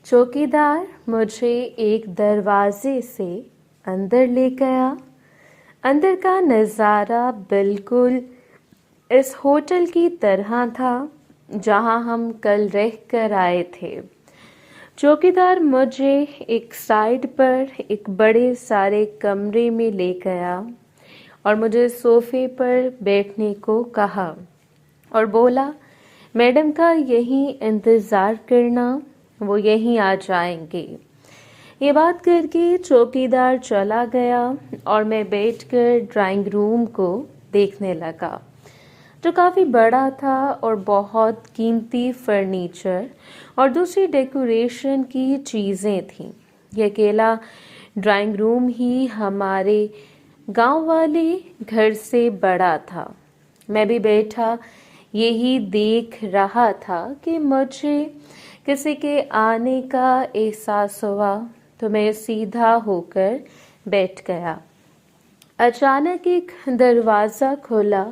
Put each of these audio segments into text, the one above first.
चौकीदार मुझे एक दरवाजे से अंदर ले गया। अंदर का नज़ारा बिल्कुल इस होटल की तरह था जहां हम कल रह कर आए थे। चौकीदार मुझे एक साइड पर एक बड़े सारे कमरे में ले गया और मुझे सोफे पर बैठने को कहा और बोला, मैडम का यहीं इंतज़ार करना, वो यहीं आ जाएंगे। ये बात करके चौकीदार चला गया और मैं बैठकर ड्राइंग रूम को देखने लगा, जो काफ़ी बड़ा था और बहुत कीमती फर्नीचर और दूसरी डेकोरेशन की चीज़ें थीं। यह अकेला ड्राइंग रूम ही हमारे गांव वाले घर से बड़ा था। मैं भी बैठा यही देख रहा था कि मुझे किसी के आने का एहसास हुआ तो मैं सीधा होकर बैठ गया। अचानक एक दरवाज़ा खुला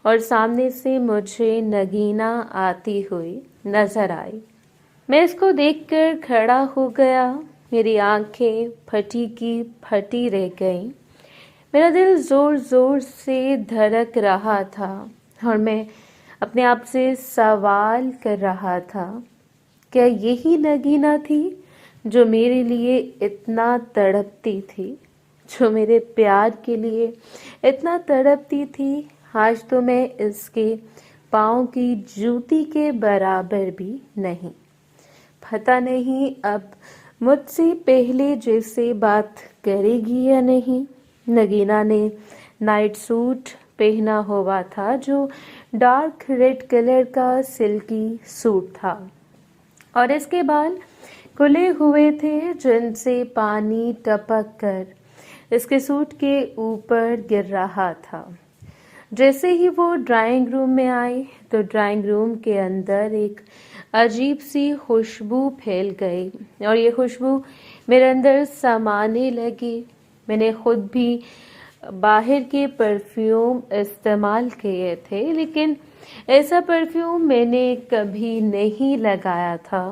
और सामने से मुझे नगीना आती हुई नजर आई। मैं इसको देखकर खड़ा हो गया। मेरी आंखें फटी की फटी रह गईं। मेरा दिल जोर जोर से धड़क रहा था और मैं अपने आप से सवाल कर रहा था, क्या यही नगीना थी जो मेरे लिए इतना तड़पती थी, जो मेरे प्यार के लिए इतना तड़पती थी? आज तो मैं इसके पाँव की जूती के बराबर भी नहीं। पता नहीं अब मुझसे पहले जैसे बात करेगी या नहीं। नगीना ने नाइट सूट पहना हुआ था, जो डार्क रेड कलर का सिल्की सूट था और इसके बाल खुले हुए थे जिनसे पानी टपक कर इसके सूट के ऊपर गिर रहा था। जैसे ही वो ड्राइंग रूम में आई तो ड्राइंग रूम के अंदर एक अजीब सी खुशबू फैल गई और ये खुशबू मेरे अंदर समाने लगी। मैंने खुद भी बाहर के परफ्यूम इस्तेमाल किए थे, लेकिन ऐसा परफ्यूम मैंने कभी नहीं लगाया था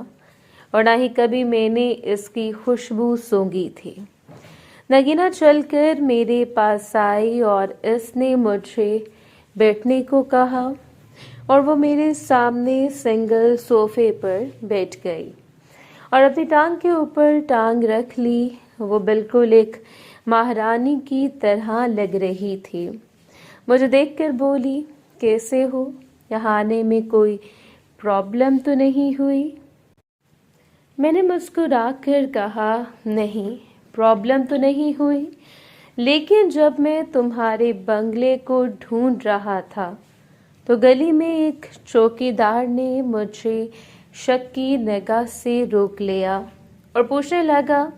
और ना ही कभी मैंने इसकी खुशबू सूंघी थी। नगीना चलकर मेरे पास आई और इसने मुझे बैठने को कहा और वो मेरे सामने सिंगल सोफे पर बैठ गई और अपनी टांग के ऊपर टांग रख ली। वो बिल्कुल एक महारानी की तरह लग रही थी। मुझे देखकर बोली, कैसे हो? यहाँ आने में कोई प्रॉब्लम तो नहीं हुई? मैंने मुस्कुराकर कहा, नहीं, प्रॉब्लम तो नहीं हुई, लेकिन जब मैं तुम्हारे बंगले को ढूंढ रहा था तो गली में एक चौकीदार ने मुझे शक की निगाह से रोक लिया और पूछने लगा,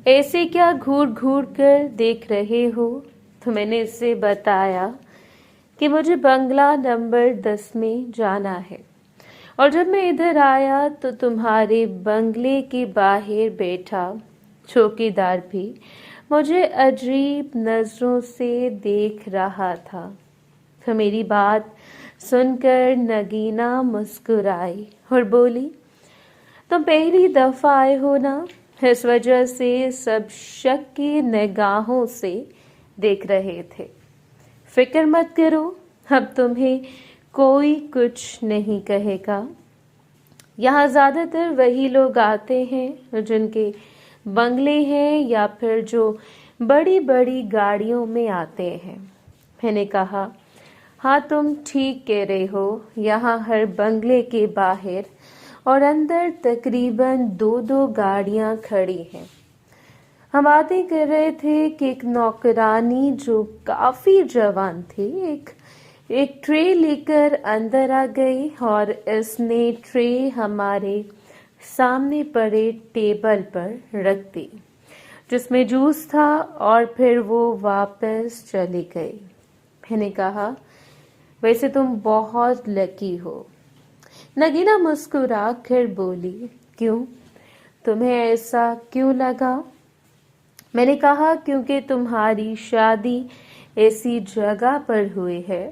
ऐसे क्या घूर घूर कर देख रहे हो? तो मैंने इससे बताया कि मुझे बंगला नंबर 10 में जाना है और जब मैं इधर आया तो तुम्हारे बंगले के बाहर बैठा चौकीदार भी मुझे अजीब नजरों से देख रहा था। तो मेरी बात सुनकर नगीना मुस्कुराई और बोली, तुम पहली दफा आए हो ना, इस वजह से सब शक की निगाहों से देख रहे थे। फिक्र मत करो, अब तुम्हें कोई कुछ नहीं कहेगा। यहाँ ज्यादातर वही लोग आते हैं जिनके बंगले हैं या फिर जो बड़ी बड़ी गाड़ियों में आते हैं। मैंने कहा, हाँ तुम ठीक कह रहे हो, यहाँ हर बंगले के बाहर और अंदर तकरीबन 2-2 गाड़ियाँ खड़ी हैं। हम बातें कर रहे थे कि एक नौकरानी जो काफी जवान थी एक ट्रे लेकर अंदर आ गई और इसने ट्रे हमारे सामने पड़े टेबल पर रख दी, जिसमें जूस था और फिर वो वापस चली गई। मैंने कहा, वैसे तुम बहुत लकी हो। नगीना मुस्कुरा कर बोली, क्यों? तुम्हें ऐसा क्यों लगा? मैंने कहा, क्योंकि तुम्हारी शादी ऐसी जगह पर हुई है।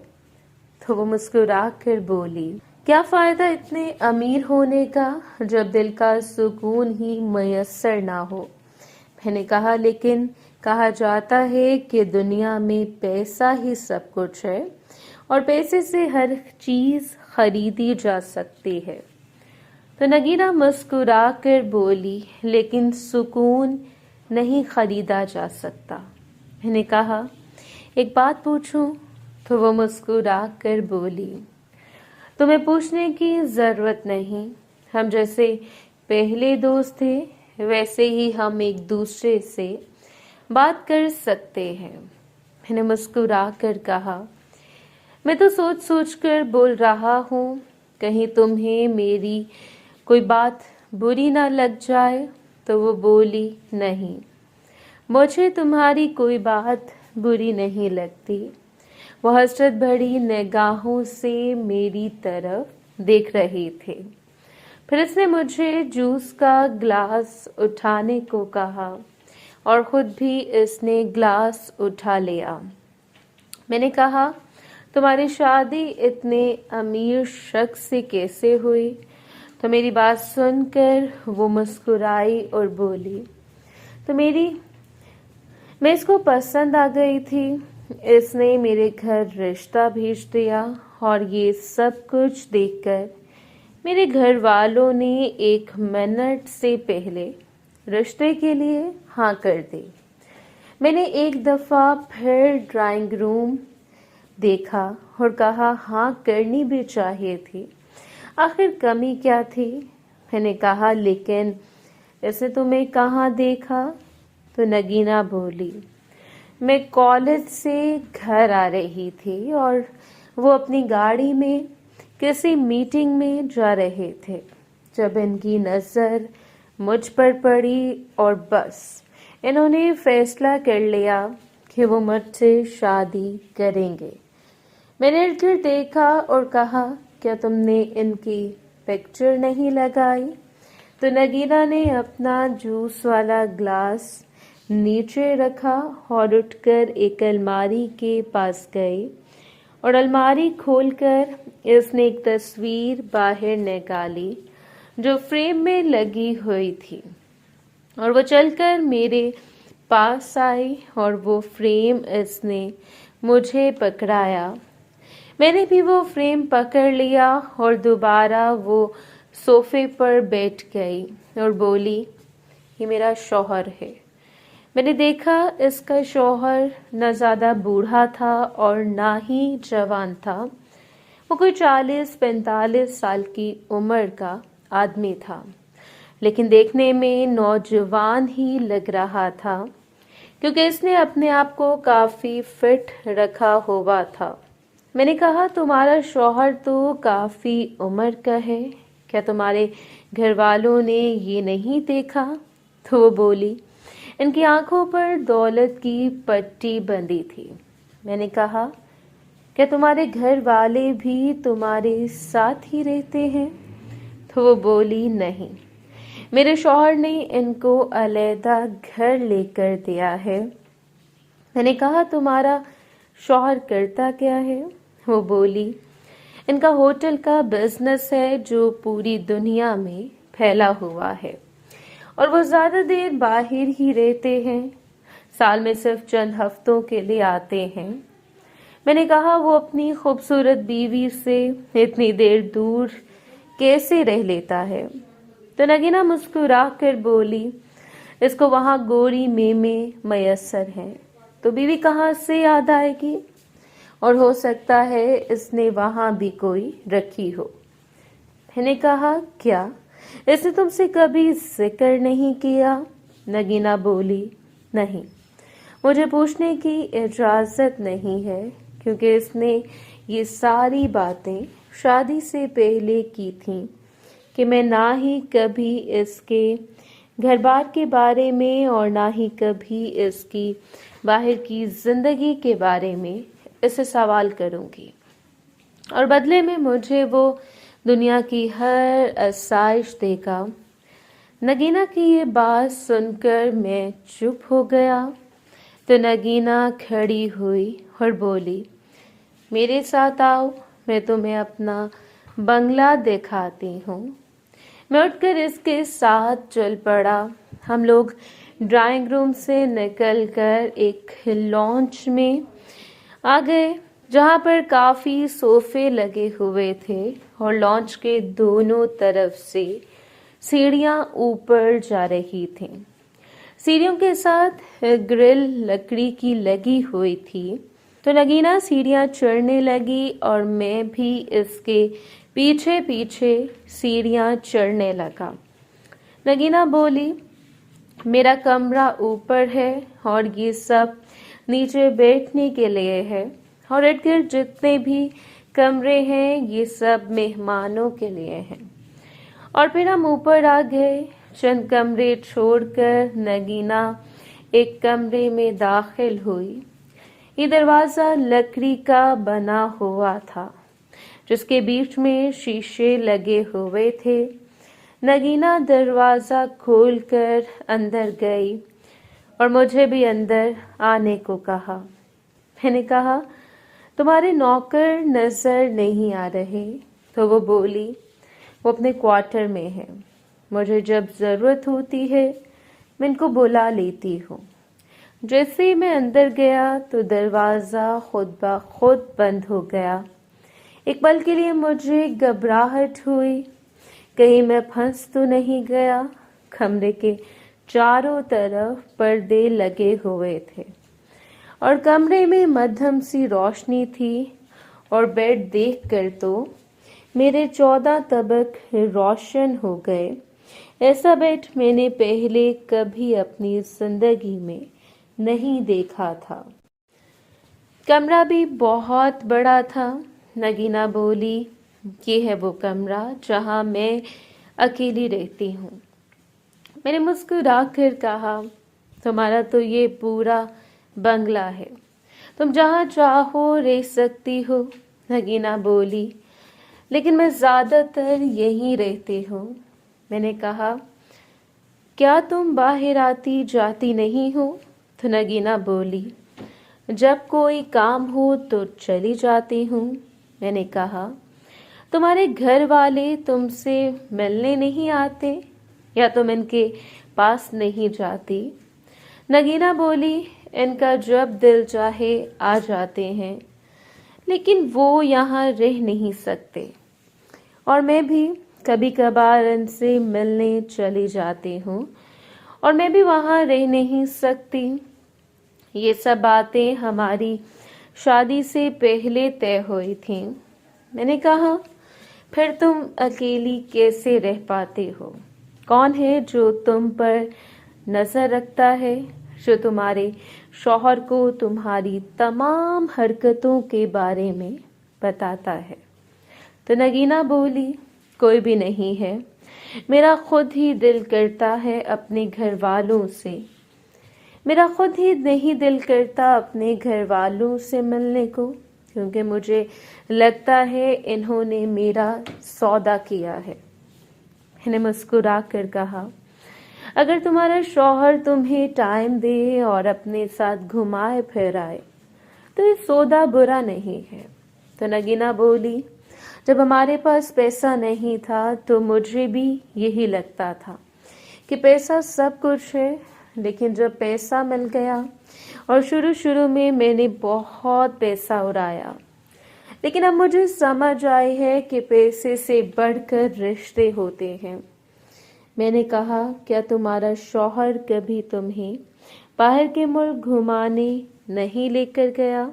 तो वो मुस्कुरा कर बोली, क्या फ़ायदा इतने अमीर होने का जब दिल का सुकून ही मयस्सर ना हो। मैंने कहा, लेकिन कहा जाता है कि दुनिया में पैसा ही सब कुछ है और पैसे से हर चीज़ खरीदी जा सकती है। तो नगीना मुस्कुरा कर बोली, लेकिन सुकून नहीं खरीदा जा सकता। मैंने कहा, एक बात पूछूं? तो वो मुस्कुरा कर बोली, तुम्हें पूछने की ज़रूरत नहीं। हम जैसे पहले दोस्त थे वैसे ही हम एक दूसरे से बात कर सकते हैं। मैंने मुस्कुरा कर कहा, मैं तो सोच सोच कर बोल रहा हूँ, कहीं तुम्हें मेरी कोई बात बुरी ना लग जाए। तो वो बोली, नहीं, मुझे तुम्हारी कोई बात बुरी नहीं लगती। वो हसरत भरी निगाहों से मेरी तरफ देख रहे थे। फिर उसने मुझे जूस का ग्लास उठाने को कहा और खुद भी इसने ग्लास उठा लिया। मैंने कहा, तुम्हारी शादी इतने अमीर शख्स से कैसे हुई? तो मेरी बात सुनकर वो मुस्कुराई और बोली, तो मैं इसको पसंद आ गई थी। इसने मेरे घर रिश्ता भेज दिया और ये सब कुछ देखकर मेरे घर वालों ने 1 मिनट से पहले रिश्ते के लिए हाँ कर दी। मैंने एक दफ़ा फिर ड्राइंग रूम देखा और कहा, हाँ करनी भी चाहिए थी, आखिर कमी क्या थी? मैंने कहा, लेकिन इसने तुम्हें कहाँ देखा? तो नगीना बोली, मैं कॉलेज से घर आ रही थी और वो अपनी गाड़ी में किसी मीटिंग में जा रहे थे जब इनकी नज़र मुझ पर पड़ी और बस इन्होंने फैसला कर लिया कि वो मुझसे शादी करेंगे। मैंने इधर देखा और कहा, क्या तुमने इनकी पिक्चर नहीं लगाई? तो नगीना ने अपना जूस वाला ग्लास नीचे रखा और उठकर एक अलमारी के पास गई और अलमारी खोलकर इसने एक तस्वीर बाहर निकाली जो फ्रेम में लगी हुई थी और वो चलकर मेरे पास आई और वो फ्रेम इसने मुझे पकड़ाया। मैंने भी वो फ्रेम पकड़ लिया और दोबारा वो सोफे पर बैठ गई और बोली, ये मेरा शौहर है। मैंने देखा इसका शौहर न ज़्यादा बूढ़ा था और ना ही जवान था। वो कोई 40-45 साल की उम्र का आदमी था, लेकिन देखने में नौजवान ही लग रहा था क्योंकि इसने अपने आप को काफ़ी फिट रखा हुआ था। मैंने कहा, तुम्हारा शौहर तो काफ़ी उम्र का है, क्या तुम्हारे घर वालों ने ये नहीं देखा? तो वो बोली, इनकी आंखों पर दौलत की पट्टी बंधी थी। मैंने कहा, क्या तुम्हारे घर वाले भी तुम्हारे साथ ही रहते हैं? तो वो बोली, नहीं, मेरे शौहर ने इनको अलहदा घर लेकर दिया है। मैंने कहा, तुम्हारा शौहर करता क्या है? वो बोली, इनका होटल का बिजनेस है जो पूरी दुनिया में फैला हुआ है और वो ज़्यादा देर बाहर ही रहते हैं, साल में सिर्फ चंद हफ्तों के लिए आते हैं। मैंने कहा, वो अपनी खूबसूरत बीवी से इतनी देर दूर कैसे रह लेता है? तो नगीना मुस्कुरा कर बोली, इसको वहाँ गोरी मेमे मयस्सर हैं, तो बीवी कहाँ से याद आएगी? और हो सकता है इसने वहाँ भी कोई रखी हो। मैंने कहा, क्या इसने तुमसे कभी जिक्र नहीं किया? नगीना बोली, नहीं, मुझे पूछने की इजाज़त नहीं है क्योंकि इसने ये सारी बातें शादी से पहले की थी कि मैं ना ही कभी इसके घर बार के बारे में और ना ही कभी इसकी बाहर की ज़िंदगी के बारे में इससे सवाल करूंगी और बदले में मुझे वो दुनिया की हर आसाइश देगा। नगीना की ये बात सुनकर मैं चुप हो गया। तो नगीना खड़ी हुई और बोली, मेरे साथ आओ, मैं तुम्हें अपना बंगला दिखाती हूँ। मैं उठकर इसके साथ चल पड़ा। हम लोग ड्राइंग रूम से निकलकर एक लॉन्च में आ गए जहाँ पर काफ़ी सोफे लगे हुए थे और लॉन्च के दोनों तरफ से सीढ़ियाँ ऊपर जा रही थीं। सीढ़ियों के साथ ग्रिल लकड़ी की लगी हुई थी। तो नगीना सीढ़ियाँ चढ़ने लगी और मैं भी इसके पीछे पीछे सीढ़ियाँ चढ़ने लगा। नगीना बोली, मेरा कमरा ऊपर है और ये सब नीचे बैठने के लिए है और इर्द गिर्द जितने भी कमरे हैं ये सब मेहमानों के लिए हैं। और फिर हम ऊपर आ गए। चंद कमरे छोड़कर नगीना एक कमरे में दाखिल हुई। ये दरवाज़ा लकड़ी का बना हुआ था जिसके बीच में शीशे लगे हुए थे। नगीना दरवाज़ा खोलकर अंदर गई और मुझे भी अंदर आने को कहा। मैंने कहा, तुम्हारे नौकर नज़र नहीं आ रहे? तो वो बोली, वो अपने क्वार्टर में है। मुझे जब ज़रूरत होती है मैं इनको बुला लेती हूँ। जैसे ही मैं अंदर गया तो दरवाज़ा खुद ब खुद बंद हो गया। एक पल के लिए मुझे घबराहट हुई, कहीं मैं फंस तो नहीं गया। कमरे के चारों तरफ पर्दे लगे हुए थे और कमरे में मध्यम सी रोशनी थी और बेड देखकर तो मेरे 14 तबक रोशन हो गए। ऐसा बेड मैंने पहले कभी अपनी जिंदगी में नहीं देखा था। कमरा भी बहुत बड़ा था। नगीना बोली, ये है वो कमरा जहाँ मैं अकेली रहती हूँ। मैंने मुस्कुरा कर कहा, तुम्हारा तो ये पूरा बंगला है, तुम जहाँ चाहो रह सकती हो। नगीना बोली, लेकिन मैं ज़्यादातर यहीं रहती हूँ। मैंने कहा, क्या तुम बाहर आती जाती नहीं हो? तो नगीना बोली, जब कोई काम हो तो चली जाती हूँ। मैंने कहा, तुम्हारे घर वाले तुमसे मिलने नहीं आते या तुम इनके पास नहीं जाती? नगीना बोली, इनका जब दिल चाहे आ जाते हैं, लेकिन वो यहाँ रह नहीं सकते और मैं भी कभी कभार इनसे मिलने चली जाती हूँ और मैं भी वहाँ रह नहीं सकती। ये सब बातें हमारी शादी से पहले तय हुई थी। मैंने कहा, फिर तुम अकेली कैसे रह पाते हो? कौन है जो तुम पर नजर रखता है, जो तुम्हारे शौहर को तुम्हारी तमाम हरकतों के बारे में बताता है? तो नगीना बोली, कोई भी नहीं है। मेरा खुद ही दिल करता है अपने घर वालों से। मेरा खुद ही नहीं दिल करता अपने घर वालों से मिलने को, क्योंकि मुझे लगता है इन्होंने मेरा सौदा किया है। मैंने मुस्कुरा कर कहा, अगर तुम्हारा शौहर तुम्हें टाइम दे और अपने साथ घुमाए फिराए तो ये सौदा बुरा नहीं है। तो नगीना बोली, जब हमारे पास पैसा नहीं था तो मुझे भी यही लगता था कि पैसा सब कुछ है, लेकिन जब पैसा मिल गया और शुरू शुरू में मैंने बहुत पैसा उड़ाया, लेकिन अब मुझे समझ आई है कि पैसे से बढ़कर रिश्ते होते हैं। मैंने कहा, क्या तुम्हारा शौहर कभी तुम्हें बाहर के मुल्क घुमाने नहीं लेकर गया?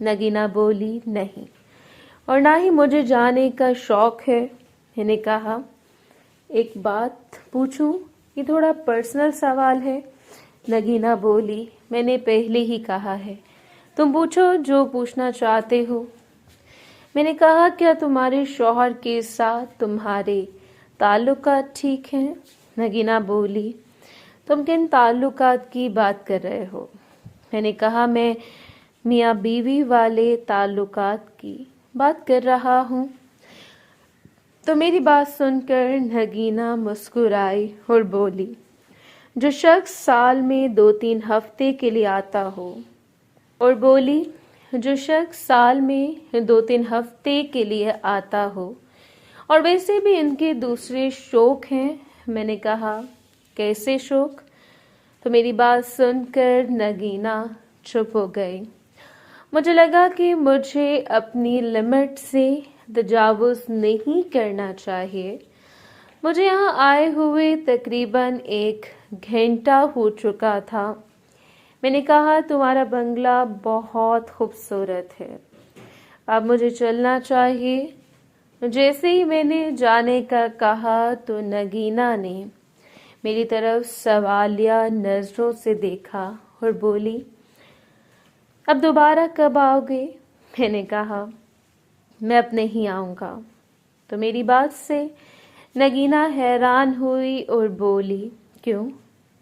नगीना बोली, नहीं, और ना ही मुझे जाने का शौक है। मैंने कहा, एक बात पूछूं? ये थोड़ा पर्सनल सवाल है। नगीना बोली, मैंने पहले ही कहा है, तुम पूछो जो पूछना चाहते हो। मैंने कहा, क्या तुम्हारे शौहर के साथ तुम्हारे ताल्लुकात ठीक हैं? नगीना बोली, तुम किन ताल्लुकात की बात कर रहे हो? मैंने कहा, मैं मियाँ बीवी वाले ताल्लुकात की बात कर रहा हूँ। तो मेरी बात सुनकर नगीना मुस्कुराई और बोली, जो शख्स साल में 2-3 हफ्ते के लिए आता हो, और बोली, जो शख्स साल में 2-3 हफ्ते के लिए आता हो और वैसे भी इनके दूसरे शौक हैं। मैंने कहा, कैसे शौक? तो मेरी बात सुनकर नगीना चुप हो गई। मुझे लगा कि मुझे अपनी लिमिट से तजावुज़ नहीं करना चाहिए। मुझे यहाँ आए हुए तकरीबन 1 घंटा हो चुका था। मैंने कहा, तुम्हारा बंगला बहुत खूबसूरत है, अब मुझे चलना चाहिए। जैसे ही मैंने जाने का कहा तो नगीना ने मेरी तरफ सवालिया नज़रों से देखा और बोली, अब दोबारा कब आओगे? मैंने कहा, मैं अब नहीं आऊँगा। तो मेरी बात से नगीना हैरान हुई और बोली, क्यों,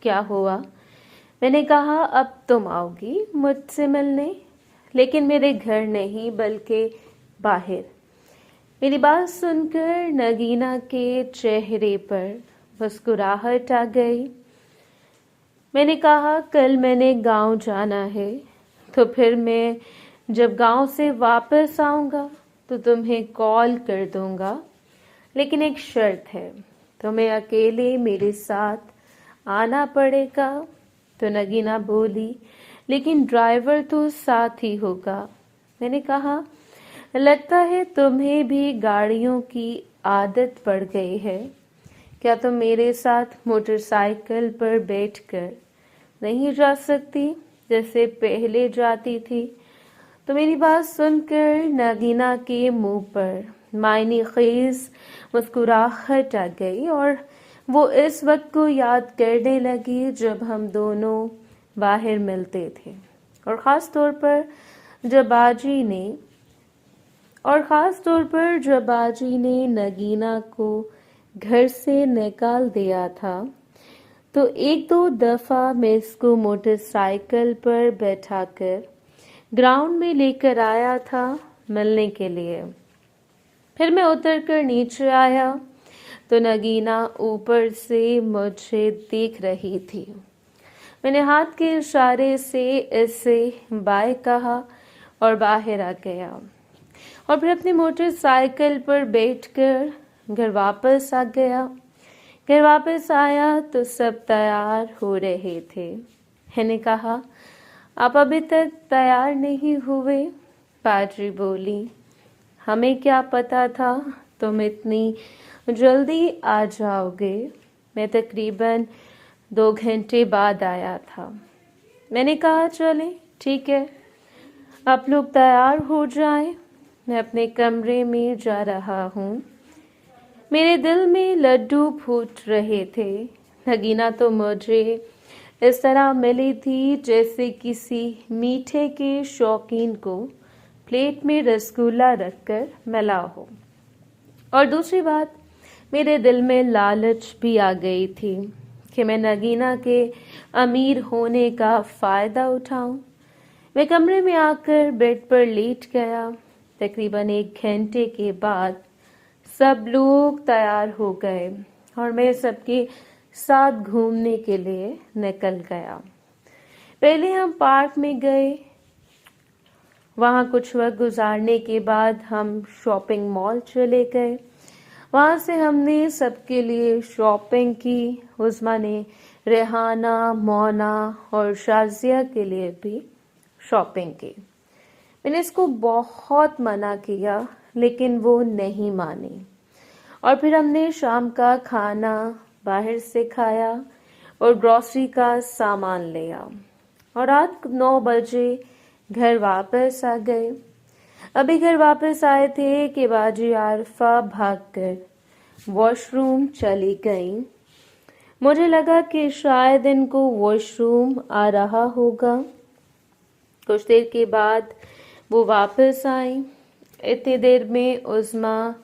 क्या हुआ? मैंने कहा, अब तुम आओगी मुझसे मिलने, लेकिन मेरे घर नहीं बल्कि बाहर। मेरी बात सुनकर नगीना के चेहरे पर मुस्कुराहट आ गई। मैंने कहा, कल मैंने गांव जाना है, तो फिर मैं जब गांव से वापस आऊँगा तो तुम्हें कॉल कर दूँगा, लेकिन एक शर्त है, तुम्हें अकेले मेरे साथ आना पड़ेगा। तो नगीना बोली, लेकिन ड्राइवर तो साथ ही होगा। मैंने कहा, लगता है तुम्हें भी गाड़ियों की आदत पड़ गई है। क्या तुम मेरे साथ मोटरसाइकिल पर बैठकर नहीं जा सकती जैसे पहले जाती थी? तो मेरी बात सुनकर नगीना के मुंह पर मायने खेज मुस्कुराहट आ गई और वो इस वक्त को याद करने लगी जब हम दोनों बाहर मिलते थे, और ख़ास तौर पर जब बाजी ने नगीना को घर से निकाल दिया था। तो 1-2 दफ़ा मैं इसको मोटरसाइकिल पर बैठाकर ग्राउंड में लेकर आया था मिलने के लिए। फिर मैं उतरकर नीचे आया तो नगीना ऊपर से मुझे देख रही थी। मैंने हाथ के इशारे से इससे बाय कहा और बाहर आ गया, और फिर अपनी मोटरसाइकिल पर बैठकर घर वापस आ गया। घर वापस आया तो सब तैयार हो रहे थे। मैंने कहा, आप अभी तक तैयार नहीं हुए? बाजी बोली, हमें क्या पता था तुम इतनी जल्दी आ जाओगे। मैं तकरीबन 2 घंटे बाद आया था। मैंने कहा, चलें, ठीक है, आप लोग तैयार हो जाएं, मैं अपने कमरे में जा रहा हूँ। मेरे दिल में लड्डू फूट रहे थे। नगीना तो मुझे इस तरह मिली थी जैसे किसी मीठे के शौकीन को प्लेट में रसगुल्ला रखकर मिला हो। और दूसरी बात, मेरे दिल में लालच भी आ गई थी कि मैं नगीना के अमीर होने का फ़ायदा उठाऊं। मैं कमरे में आकर बेड पर लेट गया। तकरीबन 1 घंटे के बाद सब लोग तैयार हो गए और मैं सबके साथ घूमने के लिए निकल गया। पहले हम पार्क में गए। वहाँ कुछ वक्त गुजारने के बाद हम शॉपिंग मॉल चले गए। वहाँ से हमने सबके लिए शॉपिंग की। उस्मा ने रेहाना, मोना और शाजिया के लिए भी शॉपिंग की। मैंने इसको बहुत मना किया, लेकिन वो नहीं मानी, और फिर हमने शाम का खाना बाहर से खाया और ग्रॉसरी का सामान लिया, और रात 9 बजे घर वापस आ गए। अभी घर वापस आए थे कि बाजी आरफा भागकर वॉशरूम चली गई। मुझे लगा कि शायद इनको वॉशरूम आ रहा होगा। कुछ देर के बाद वो वापस आई। इतनी देर में उस्मा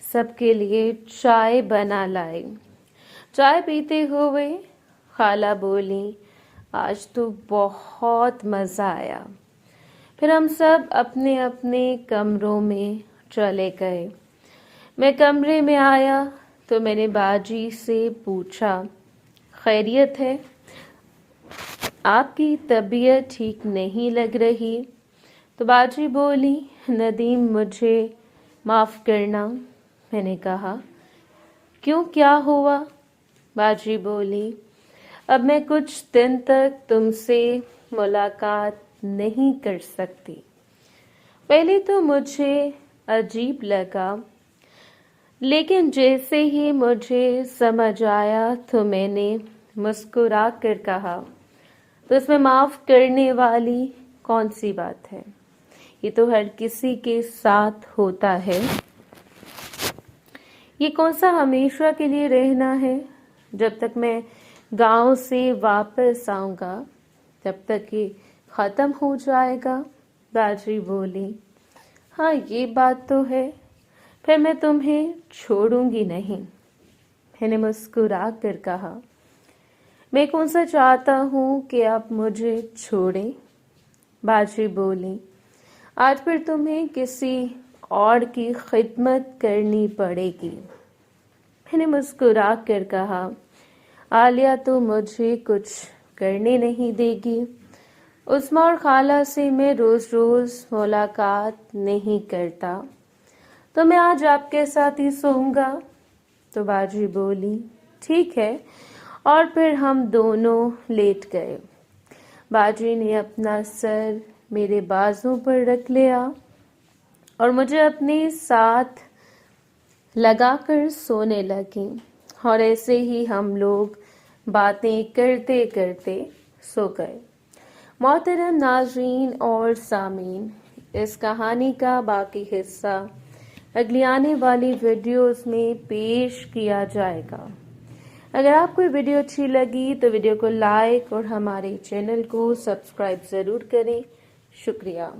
सबके लिए चाय बना लाई। चाय पीते हुए खाला बोली, आज तो बहुत मज़ा आया। फिर हम सब अपने अपने कमरों में चले गए। मैं कमरे में आया तो मैंने बाजी से पूछा, खैरियत है? आपकी तबीयत ठीक नहीं लग रही। तो बाजी बोली, नदीम मुझे माफ़ करना। मैंने कहा, क्यों, क्या हुआ? बाजी बोली, अब मैं कुछ दिन तक तुमसे मुलाकात नहीं कर सकती। पहले तो मुझे अजीब लगा, लेकिन जैसे ही मुझे समझ आया तो मैंने मुस्कुरा कर कहा, तो इसमें माफ़ करने वाली कौन सी बात है? ये तो हर किसी के साथ होता है। ये कौन सा हमेशा के लिए रहना है? जब तक मैं गांव से वापस आऊंगा तब तक ये खत्म हो जाएगा। बाजी बोली, हाँ ये बात तो है, फिर मैं तुम्हें छोड़ूंगी नहीं। मैंने मुस्कुरा कर कहा, मैं कौन सा चाहता हूँ कि आप मुझे छोड़ें? बाजी बोली, आज फिर तुम्हें किसी और की खिदमत करनी पड़ेगी। मैंने मुस्कुरा कर कहा, आलिया तो मुझे कुछ करने नहीं देगी। उस्मा और खाला से मैं रोज रोज मुलाकात नहीं करता, तो मैं आज आपके साथ ही सोऊंगा। तो बाजी बोली, ठीक है, और फिर हम दोनों लेट गए। बाजी ने अपना सर मेरे बाजू पर रख लिया और मुझे अपने साथ लगाकर सोने लगी, और ऐसे ही हम लोग बातें करते करते सो गए। मोहतरम नाज़रीन और सामीन, इस कहानी का बाकी हिस्सा अगली आने वाली वीडियोस में पेश किया जाएगा। अगर आपको वीडियो अच्छी लगी तो वीडियो को लाइक और हमारे चैनल को सब्सक्राइब ज़रूर करें। शुक्रिया।